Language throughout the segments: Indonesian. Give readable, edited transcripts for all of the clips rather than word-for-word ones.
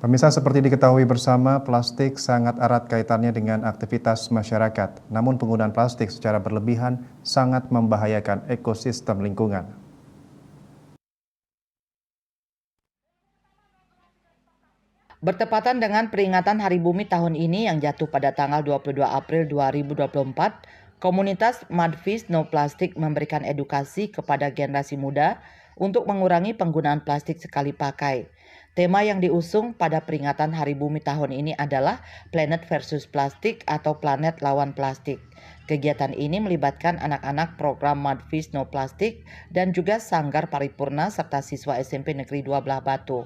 Pemirsa, seperti diketahui bersama, plastik sangat erat kaitannya dengan aktivitas masyarakat. Namun penggunaan plastik secara berlebihan sangat membahayakan ekosistem lingkungan. Bertepatan dengan peringatan Hari Bumi tahun ini yang jatuh pada tanggal 22 April 2024, komunitas Mudfish No Plastic memberikan edukasi kepada generasi muda untuk mengurangi penggunaan plastik sekali pakai. Tema yang diusung pada peringatan Hari Bumi tahun ini adalah Planet versus Plastik atau Planet lawan Plastik. Kegiatan ini melibatkan anak-anak program Mudfish No Plastic dan juga Sanggar Paripurna serta siswa SMP Negeri 2 Belah Batu.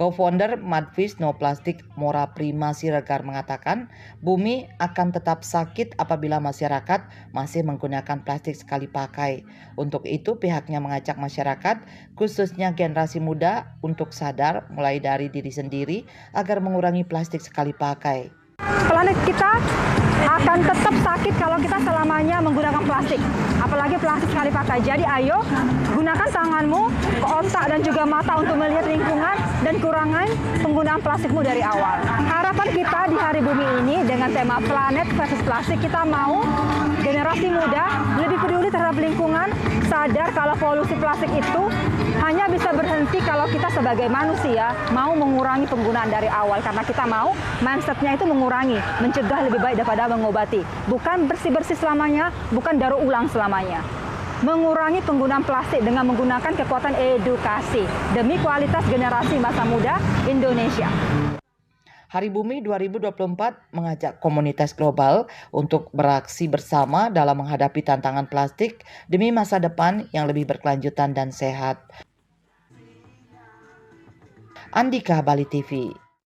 Co-founder Mudfish No Plastic Mora Prima Siregar mengatakan, bumi akan tetap sakit apabila masyarakat masih menggunakan plastik sekali pakai. Untuk itu pihaknya mengajak masyarakat, khususnya generasi muda, untuk sadar mulai dari diri sendiri agar mengurangi plastik sekali pakai. Planet kita akan tetap sakit kalau kita selamanya menggunakan plastik, apalagi plastik sekali pakai. Jadi ayo gunakan tanganmu, otak dan juga mata untuk melihat lingkungan dan kurangi penggunaan plastikmu dari awal. Harapan kita di Hari Bumi ini dengan tema Planet versus Plastik, kita mau generasi muda lebih peduli terhadap lingkungan, sadar kalau polusi plastik itu hanya bisa berhenti kalau kita sebagai manusia mau mengurangi penggunaan dari awal, karena kita mau mindsetnya itu mengurangi, mencegah lebih baik daripada mengobati. Bukan bersih-bersih selamanya, bukan daur ulang selamanya. Mengurangi penggunaan plastik dengan menggunakan kekuatan edukasi demi kualitas generasi masa muda Indonesia. Hari Bumi 2024 mengajak komunitas global untuk beraksi bersama dalam menghadapi tantangan plastik demi masa depan yang lebih berkelanjutan dan sehat. Andika, Bali TV.